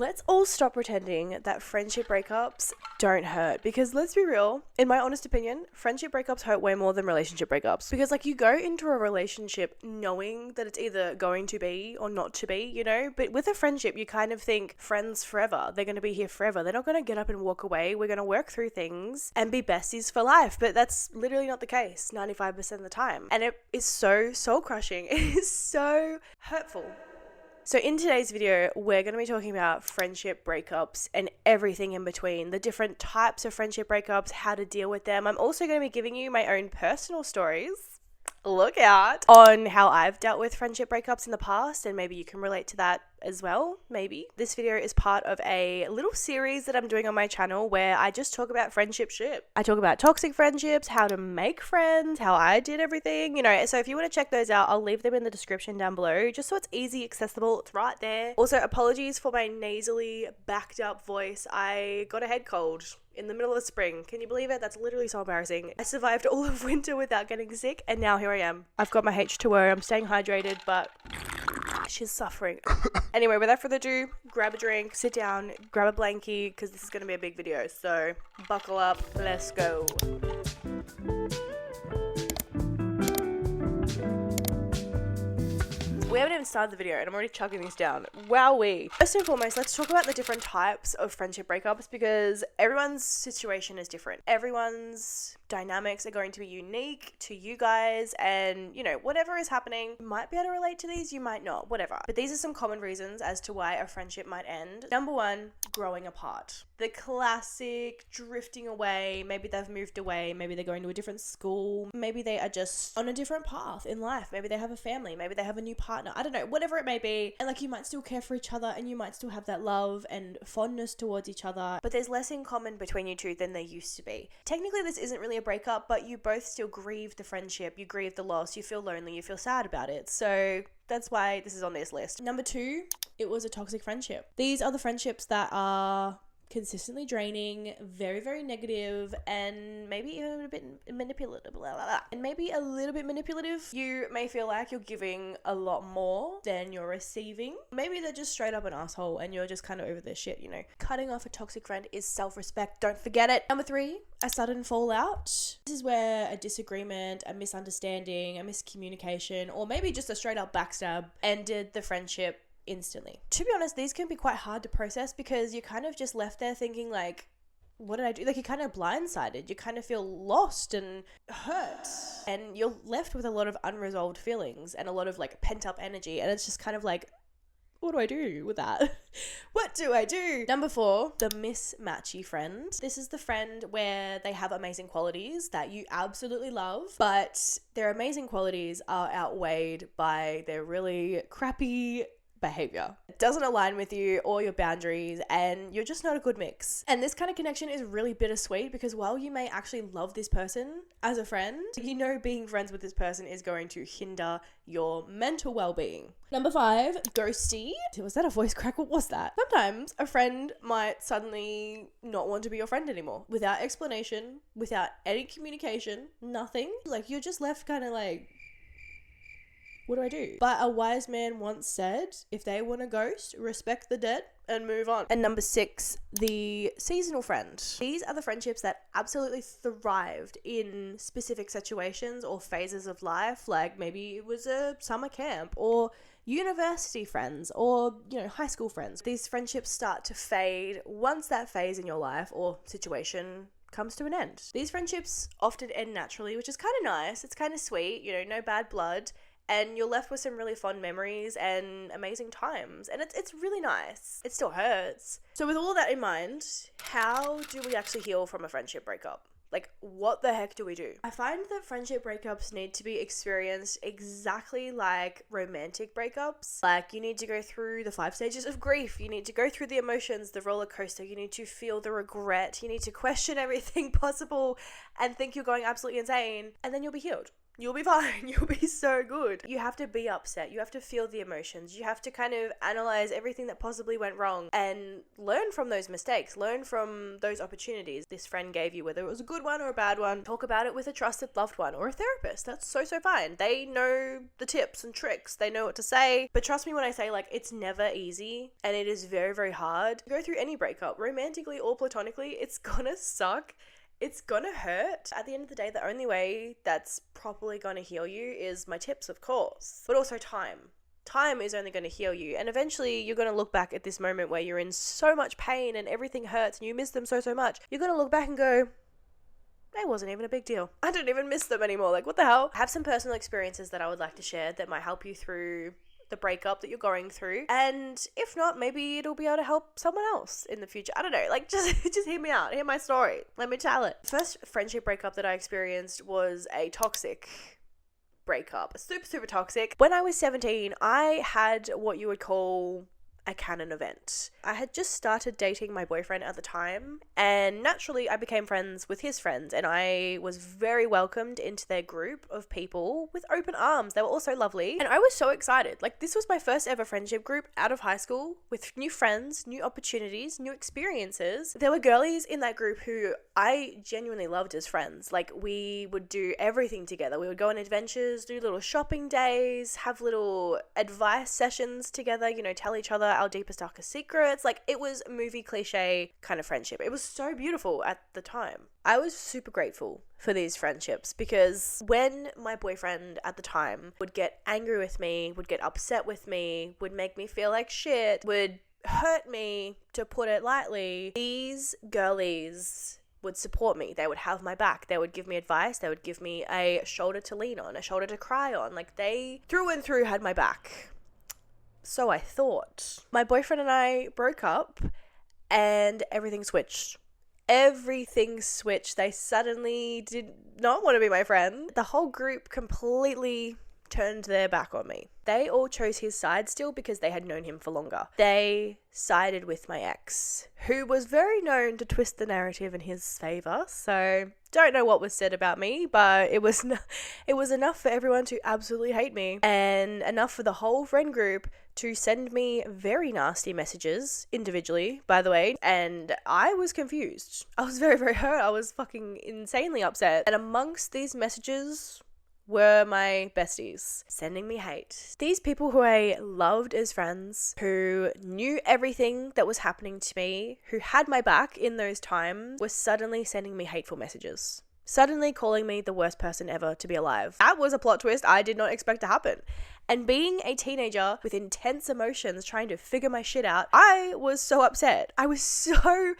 Let's all stop pretending that friendship breakups don't hurt, because let's be real, in my honest opinion, friendship breakups hurt way more than relationship breakups, because like you go into a relationship knowing that it's either going to be or not to be, you know, but with a friendship you kind of think friends forever, they're going to be here forever, they're not going to get up and walk away, we're going to work through things and be besties for life, but that's literally not the case 95% of the time, and it is so soul crushing. It is so hurtful. So in today's video, we're going to be talking about friendship breakups and everything in between, the different types of friendship breakups, how to deal with them. I'm also going to be giving you my own personal stories, look out, on how I've dealt with friendship breakups in the past, and maybe you can relate to that as well, maybe. This video is part of a little series that I'm doing on my channel where I just talk about friendship shit. I talk about toxic friendships, how to make friends, how I did everything, you know. So if you want to check those out, I'll leave them in the description down below, just so it's easy, accessible, it's right there. Also, apologies for my nasally, backed up voice. I got a head cold in the middle of spring. Can you believe it? That's literally so embarrassing. I survived all of winter without getting sick, and now here I am. I've got my H2O, I'm staying hydrated, but she's suffering. Anyway, without further ado, grab a drink, sit down, grab a blankie, because this is going to be a big video. So buckle up, let's go. We haven't even started the video and I'm already chugging these down. Wowee. First and foremost, let's talk about the different types of friendship breakups, because everyone's situation is different. Everyone's dynamics are going to be unique to you guys, and you know, whatever is happening, you might be able to relate to these, you might not, whatever. But these are some common reasons as to why a friendship might end. Number one, growing apart. The classic drifting away. Maybe they've moved away, maybe they're going to a different school, maybe they are just on a different path in life, maybe they have a family, maybe they have a new partner, I don't know, whatever it may be, and like you might still care for each other and you might still have that love and fondness towards each other, but there's less in common between you two than there used to be. Technically this isn't really a breakup, but you both still grieve the friendship, you grieve the loss, you feel lonely, you feel sad about it, so that's why this is on this list. Number two, it was a toxic friendship. These are the friendships that are consistently draining, very, very negative, and maybe even a bit manipulative. And maybe a little bit manipulative. You may feel like you're giving a lot more than you're receiving. Maybe they're just straight up an asshole and you're just kind of over their shit, you know. Cutting off a toxic friend is self-respect. Don't forget it. Number three, a sudden fallout. This is where a disagreement, a misunderstanding, a miscommunication, or maybe just a straight up backstab ended the friendship instantly. To be honest, these can be quite hard to process, because you're kind of just left there thinking like, what did I do? Like, you're kind of blindsided, you kind of feel lost and hurt, and you're left with a lot of unresolved feelings and a lot of like pent up energy, and it's just kind of like, what do I do with that? What do I do? Number four, the mismatchy friend. This is the friend where they have amazing qualities that you absolutely love, but their amazing qualities are outweighed by their really crappy behavior. It doesn't align with you or your boundaries, and you're just not a good mix. And this kind of connection is really bittersweet, because while you may actually love this person as a friend, you know being friends with this person is going to hinder your mental well-being. Number five, ghosty. Was that a voice crack? What was that? Sometimes a friend might suddenly not want to be your friend anymore, without explanation, without any communication, nothing. Like, you're just left kind of like, what do I do? But a wise man once said, if they want to ghost, respect the dead and move on. And number six, the seasonal friend. These are the friendships that absolutely thrived in specific situations or phases of life. Like maybe it was a summer camp, or university friends, or, you know, high school friends. These friendships start to fade once that phase in your life or situation comes to an end. These friendships often end naturally, which is kind of nice. It's kind of sweet, you know, no bad blood. And you're left with some really fond memories and amazing times. And it's really nice. It still hurts. So with all of that in mind, how do we actually heal from a friendship breakup? Like, what the heck do we do? I find that friendship breakups need to be experienced exactly like romantic breakups. Like, you need to go through the 5 stages of grief. You need to go through the emotions, the roller coaster. You need to feel the regret. You need to question everything possible and think you're going absolutely insane. And then you'll be healed. You'll be fine. You'll be so good. You have to be upset. You have to feel the emotions. You have to kind of analyze everything that possibly went wrong and learn from those mistakes. Learn from those opportunities this friend gave you, whether it was a good one or a bad one. Talk about it with a trusted loved one or a therapist. That's so fine. They know the tips and tricks. They know what to say. But trust me when I say, like, it's never easy and it is very, very hard. Go through any breakup, romantically or platonically, it's gonna suck. It's gonna hurt. At the end of the day, the only way that's properly gonna heal you is my tips, of course, but also time. Time is only going to heal you, and eventually you're going to look back at this moment where you're in so much pain and everything hurts and you miss them so much. You're going to look back and go, it wasn't even a big deal. I don't even miss them anymore. Like, what the hell? I have some personal experiences that I would like to share that might help you through the breakup that you're going through, and if not, maybe it'll be able to help someone else in the future. I don't know, like, just hear me out, hear my story, let me tell it. First friendship breakup that I experienced was a toxic breakup, super toxic. When I was 17, I had what you would call a canon event. I had just started dating my boyfriend at the time, and naturally I became friends with his friends, and I was very welcomed into their group of people with open arms. They were all so lovely, and I was so excited. Like, this was my first ever friendship group out of high school, with new friends, new opportunities, new experiences. There were girlies in that group who I genuinely loved as friends. Like, we would do everything together. We would go on adventures, do little shopping days, have little advice sessions together, you know, tell each other our deepest, darkest secrets. Like, it was movie cliche kind of friendship. It was so beautiful at the time. I was super grateful for these friendships, because when my boyfriend at the time would get angry with me, would get upset with me, would make me feel like shit, would hurt me, to put it lightly, these girlies would support me. They would have my back. They would give me advice. They would give me a shoulder to lean on, a shoulder to cry on. Like, they through and through had my back. So I thought. My boyfriend and I broke up, and everything switched. Everything switched. They suddenly did not want to be my friend. The whole group completely turned their back on me. They all chose his side still because they had known him for longer. They sided with my ex, who was very known to twist the narrative in his favor. So don't know what was said about me, but it was enough for everyone to absolutely hate me, and enough for the whole friend group to send me very nasty messages individually, by the way, and I was confused. I was very, very hurt. I was fucking insanely upset. And amongst these messages were my besties sending me hate. These people who I loved as friends, who knew everything that was happening to me, who had my back in those times, were suddenly sending me hateful messages. Suddenly calling me the worst person ever to be alive. That was a plot twist I did not expect to happen. And being a teenager with intense emotions, trying to figure my shit out, I was so upset. I was so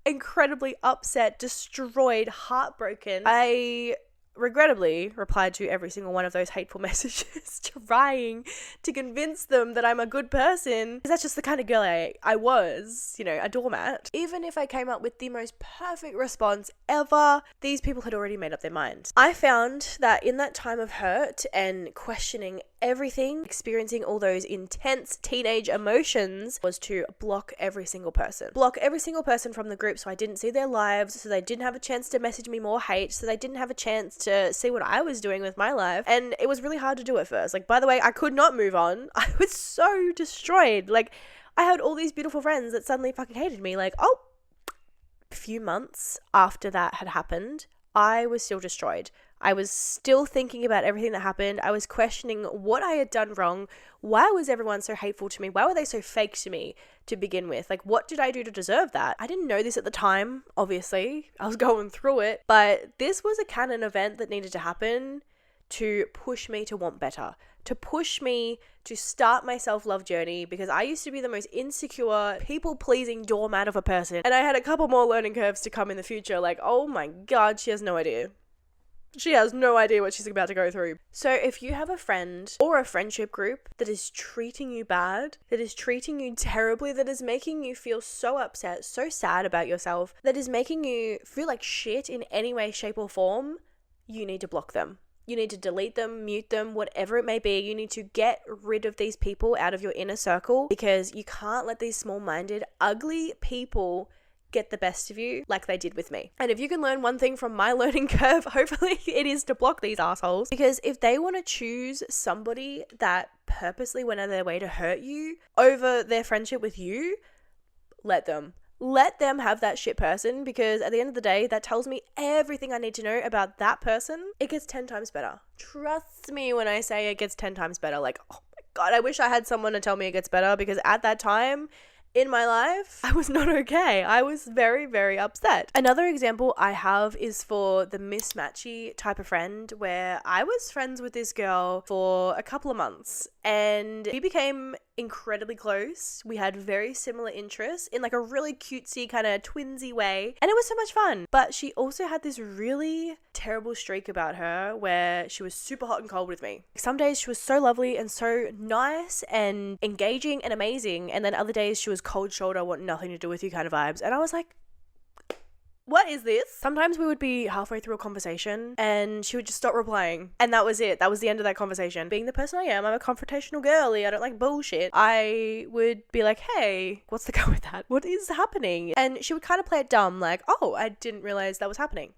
incredibly upset, destroyed, heartbroken. I regrettably replied to every single one of those hateful messages, trying to convince them that I'm a good person, because that's just the kind of girl I was, you know, a doormat. Even if I came up with the most perfect response ever, these people had already made up their minds. I found that in that time of hurt and questioning everything, experiencing all those intense teenage emotions, was to block every single person. Block every single person from the group, so I didn't see their lives, so they didn't have a chance to message me more hate, so they didn't have a chance to see what I was doing with my life. And it was really hard to do at first. Like, by the way, I could not move on. I was so destroyed. Like, I had all these beautiful friends that suddenly fucking hated me. Like, a few months after that had happened, I was still destroyed. I was still thinking about everything that happened. I was questioning what I had done wrong. Why was everyone so hateful to me? Why were they so fake to me to begin with? Like, what did I do to deserve that? I didn't know this at the time, obviously. I was going through it. But this was a canon event that needed to happen to push me to want better, to push me to start my self-love journey, because I used to be the most insecure, people-pleasing doormat of a person. And I had a couple more learning curves to come in the future. Like, oh my God, she has no idea. She has no idea what she's about to go through. So if you have a friend or a friendship group that is treating you bad, that is treating you terribly, that is making you feel so upset, so sad about yourself, that is making you feel like shit in any way, shape or form, you need to block them. You need to delete them, mute them, whatever it may be. You need to get rid of these people out of your inner circle, because you can't let these small-minded, ugly people get the best of you like they did with me. And if you can learn one thing from my learning curve, hopefully it is to block these assholes. Because if they want to choose somebody that purposely went out of their way to hurt you over their friendship with you, let them. Let them have that shit person, because at the end of the day, that tells me everything I need to know about that person. It gets 10 times better. Trust me when I say it gets 10 times better. Like, oh my God, I wish I had someone to tell me it gets better, because at that time in my life, I was not okay. I was very, very upset. Another example I have is for the mismatchy type of friend, where I was friends with this girl for a couple of months and we became incredibly close. We had very similar interests in like a really cutesy kind of twinsy way, and it was so much fun. But she also had this really terrible streak about her where she was super hot and cold with me. Some days she was so lovely and so nice and engaging and amazing, and then other days she was cold shoulder, want nothing to do with you kind of vibes. And I was like, what is this? Sometimes we would be halfway through a conversation and she would just stop replying. And that was it. That was the end of that conversation. Being the person I am, I'm a confrontational girly. I don't like bullshit. I would be like, hey, what's the go with that? What is happening? And she would kind of play it dumb, like, oh, I didn't realize that was happening.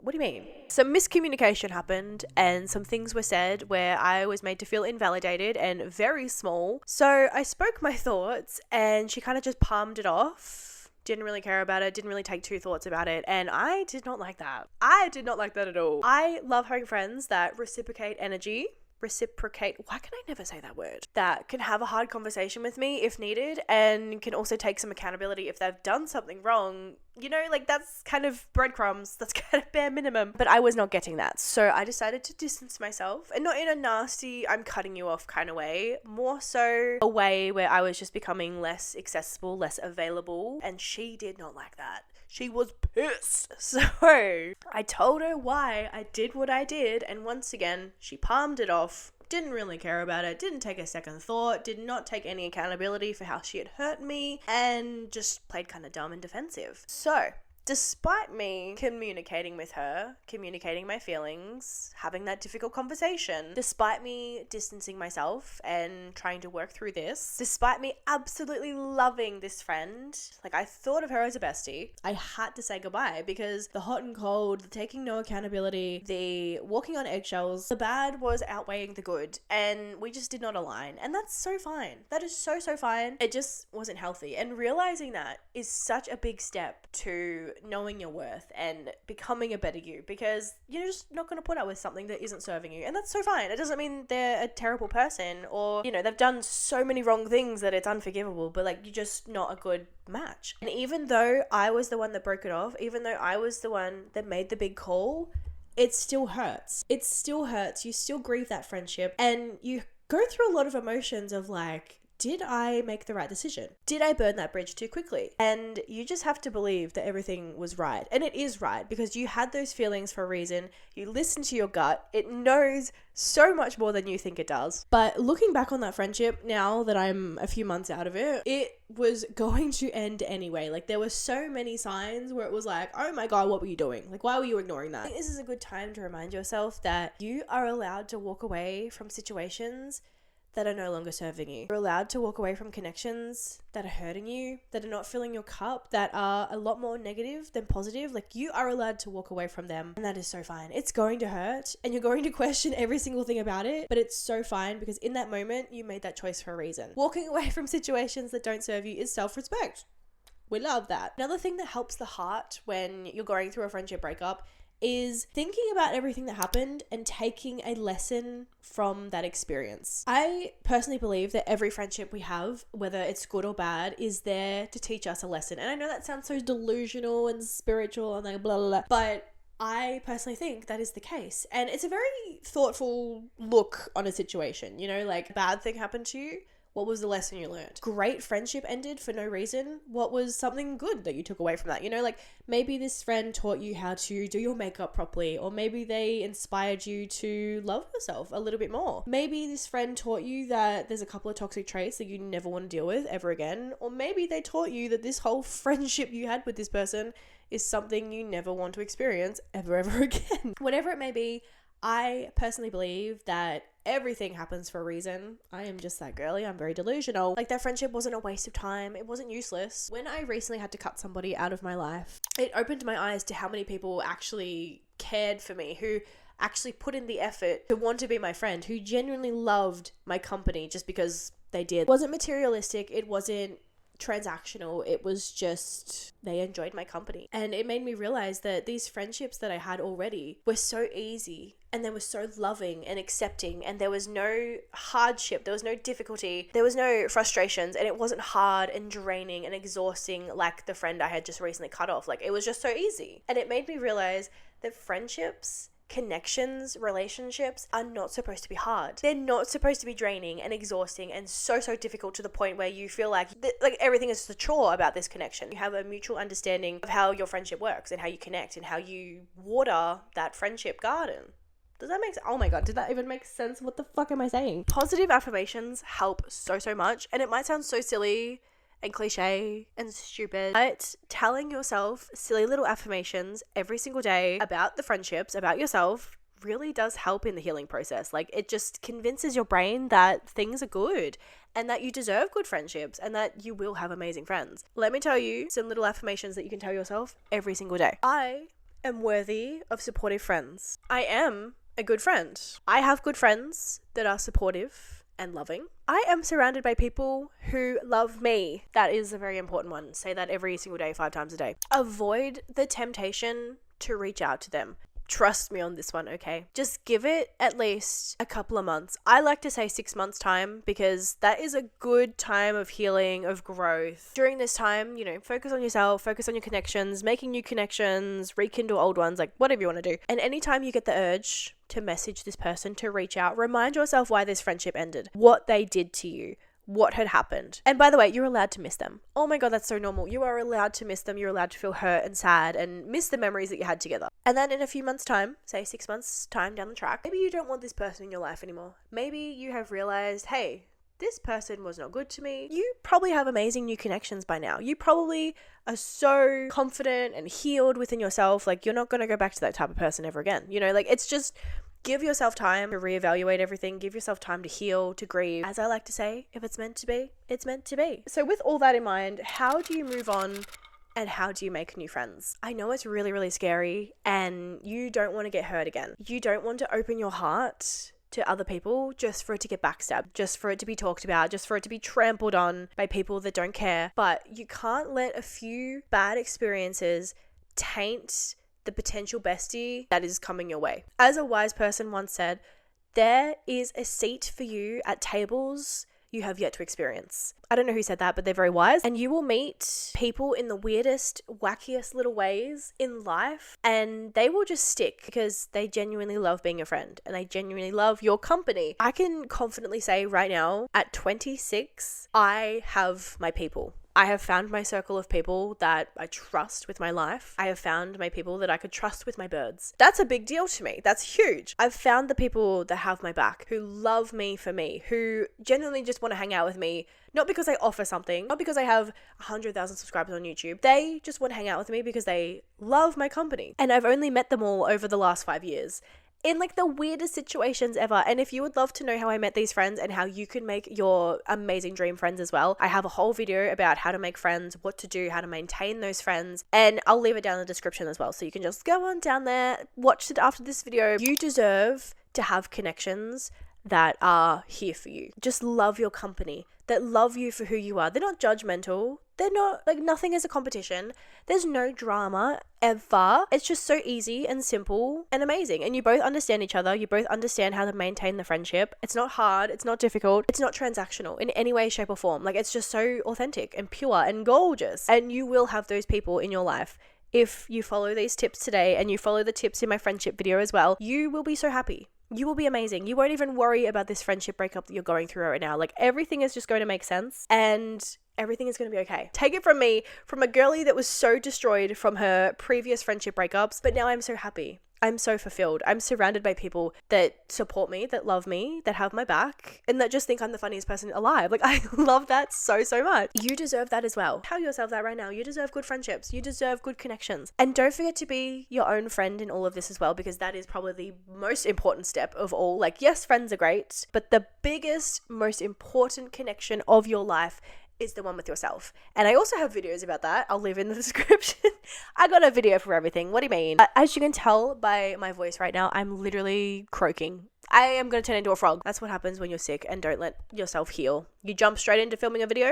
What do you mean? Some miscommunication happened and some things were said where I was made to feel invalidated and very small. So I spoke my thoughts and she kind of just palmed it off. Didn't really care about it, didn't really take two thoughts about it, and I did not like that. I did not like that at all. I love having friends that reciprocate energy. Why can I never say that word? That can have a hard conversation with me if needed, and can also take some accountability if they've done something wrong. You know, like that's kind of breadcrumbs. That's kind of bare minimum. But I was not getting that. So I decided to distance myself, and not in a nasty, I'm cutting you off kind of way. More so a way where I was just becoming less accessible, less available. And she did not like that. She was pissed. So I told her why I did what I did. And once again, she palmed it off. Didn't really care about it, didn't take a second thought, did not take any accountability for how she had hurt me, and just played kind of dumb and defensive. So, despite me communicating with her, communicating my feelings, having that difficult conversation, despite me distancing myself and trying to work through this, despite me absolutely loving this friend, like I thought of her as a bestie, I had to say goodbye, because the hot and cold, the taking no accountability, the walking on eggshells, the bad was outweighing the good, and we just did not align. And that's so fine. That is so fine. It just wasn't healthy. And realizing that is such a big step to knowing your worth and becoming a better you, because you're just not going to put up with something that isn't serving you, and that's so fine. It doesn't mean they're a terrible person, or you know, they've done so many wrong things that it's unforgivable, but like, you're just not a good match. And even though I was the one that broke it off, even though I was the one that made the big call, it still hurts. You still grieve that friendship, and you go through a lot of emotions of like, did I make the right decision? Did I burn that bridge too quickly? And you just have to believe that everything was right. And it is right, because you had those feelings for a reason. You listened to your gut. It knows so much more than you think it does. But looking back on that friendship, now that I'm a few months out of it, it was going to end anyway. Like, there were so many signs where it was like, oh my God, what were you doing? Like, why were you ignoring that? I think this is a good time to remind yourself that you are allowed to walk away from situations that are no longer serving you. You're allowed to walk away from connections that are hurting you, that are not filling your cup, that are a lot more negative than positive. Like, you are allowed to walk away from them, and that is so fine. It's going to hurt, and you're going to question every single thing about it, but it's so fine, because in that moment, you made that choice for a reason. Walking away from situations that don't serve you is self-respect. We love that. Another thing that helps the heart when you're going through a friendship breakup is thinking about everything that happened and taking a lesson from that experience. I personally believe that every friendship we have, whether it's good or bad, is there to teach us a lesson. And I know that sounds so delusional and spiritual and like blah, blah, blah, but I personally think that is the case. And it's a very thoughtful look on a situation, you know, like, a bad thing happened to you. What was the lesson you learned? Great friendship ended for no reason. What was something good that you took away from that? You know, like, maybe this friend taught you how to do your makeup properly, or maybe they inspired you to love yourself a little bit more. Maybe this friend taught you that there's a couple of toxic traits that you never want to deal with ever again. Or maybe they taught you that this whole friendship you had with this person is something you never want to experience ever again. Whatever it may be, I personally believe that everything happens for a reason. I am just that girly. I'm very delusional. Like, that friendship wasn't a waste of time. It wasn't useless. When I recently had to cut somebody out of my life, it opened my eyes to how many people actually cared for me, who actually put in the effort to want to be my friend, who genuinely loved my company just because they did. It wasn't materialistic. It wasn't transactional. It was just they enjoyed my company. And it made me realize that these friendships that I had already were so easy, and they were so loving and accepting, and there was no hardship, there was no difficulty, there was no frustrations, and it wasn't hard and draining and exhausting like the friend I had just recently cut off. Like, it was just so easy. And it made me realize that friendships, connections, relationships are not supposed to be hard. They're not supposed to be draining and exhausting and so difficult to the point where you feel like everything is just a chore about this connection. You have a mutual understanding of how your friendship works and how you connect and how you water that friendship garden. Does that make sense? Oh my god, did that even make sense? What the fuck am I saying? Positive affirmations help so much, and it might sound so silly and cliche and stupid, but telling yourself silly little affirmations every single day about the friendships, about yourself, really does help in the healing process. Like, it just convinces your brain that things are good and that you deserve good friendships and that you will have amazing friends. Let me tell you some little affirmations that you can tell yourself every single day. I am worthy of supportive friends. I am a good friend. I have good friends that are supportive and loving. I am surrounded by people who love me. That is a very important one. Say that every single day, 5 times a day. Avoid the temptation to reach out to them. Trust me on this one, okay? Just give it at least a couple of months. I like to say 6 months time because that is a good time of healing, of growth. During this time, focus on yourself, focus on your connections, making new connections, rekindle old ones, like whatever you want to do. And anytime you get the urge to message this person, to reach out, remind yourself why this friendship ended, what they did to you, what had happened. And by the way, you're allowed to miss them. Oh my god, that's so normal. You are allowed to miss them. You're allowed to feel hurt and sad and miss the memories that you had together. And then in a few months' time, say 6 months' time down the track, maybe you don't want this person in your life anymore. Maybe you have realized, hey, this person was not good to me. You probably have amazing new connections by now. You probably are so confident and healed within yourself. Like, you're not going to go back to that type of person ever again. It's just, give yourself time to reevaluate everything. Give yourself time to heal, to grieve. As I like to say, if it's meant to be, it's meant to be. So with all that in mind, how do you move on and how do you make new friends? I know it's really scary and you don't want to get hurt again. You don't want to open your heart to other people just for it to get backstabbed, just for it to be talked about, just for it to be trampled on by people that don't care. But you can't let a few bad experiences taint the potential bestie that is coming your way. As a wise person once said, there is a seat for you at tables you have yet to experience. I don't know who said that, but they're very wise. And you will meet people in the weirdest, wackiest little ways in life, and they will just stick because they genuinely love being a friend and they genuinely love your company. I can confidently say right now, at 26, I have my people. I have found my circle of people that I trust with my life. I have found my people that I could trust with my birds. That's a big deal to me. That's huge. I've found the people that have my back, who love me for me, who genuinely just want to hang out with me, not because I offer something, not because I have 100,000 subscribers on YouTube. They just want to hang out with me because they love my company. And I've only met them all over the last 5 years. In the weirdest situations ever. And if you would love to know how I met these friends and how you can make your amazing dream friends as well, I have a whole video about how to make friends, what to do, how to maintain those friends, and I'll leave it down in the description as well. So you can just go on down there, watch it after this video. You deserve to have connections that are here for you. Just love your company, that love you for who you are. They're not judgmental. They're not, nothing is a competition. There's no drama ever. It's just so easy and simple and amazing. And you both understand each other. You both understand how to maintain the friendship. It's not hard. It's not difficult. It's not transactional in any way, shape or form. It's just so authentic and pure and gorgeous. And you will have those people in your life. If you follow these tips today and you follow the tips in my friendship video as well, you will be so happy. You will be amazing. You won't even worry about this friendship breakup that you're going through right now. Everything is just going to make sense and everything is going to be okay. Take it from me, from a girlie that was so destroyed from her previous friendship breakups, but now I'm so happy. I'm so fulfilled. I'm surrounded by people that support me, that love me, that have my back, and that just think I'm the funniest person alive. Like, I love that so, so much. You deserve that as well. Tell yourself that right now. You deserve good friendships. You deserve good connections. And don't forget to be your own friend in all of this as well, because that is probably the most important step of all. Like, yes, friends are great, but the biggest, most important connection of your life is the one with yourself. And I also have videos about that. I'll leave in the description. I got a video for everything. What do you mean? As you can tell by my voice right now, I'm literally croaking. I am going to turn into a frog. That's what happens when you're sick and don't let yourself heal. You jump straight into filming a video.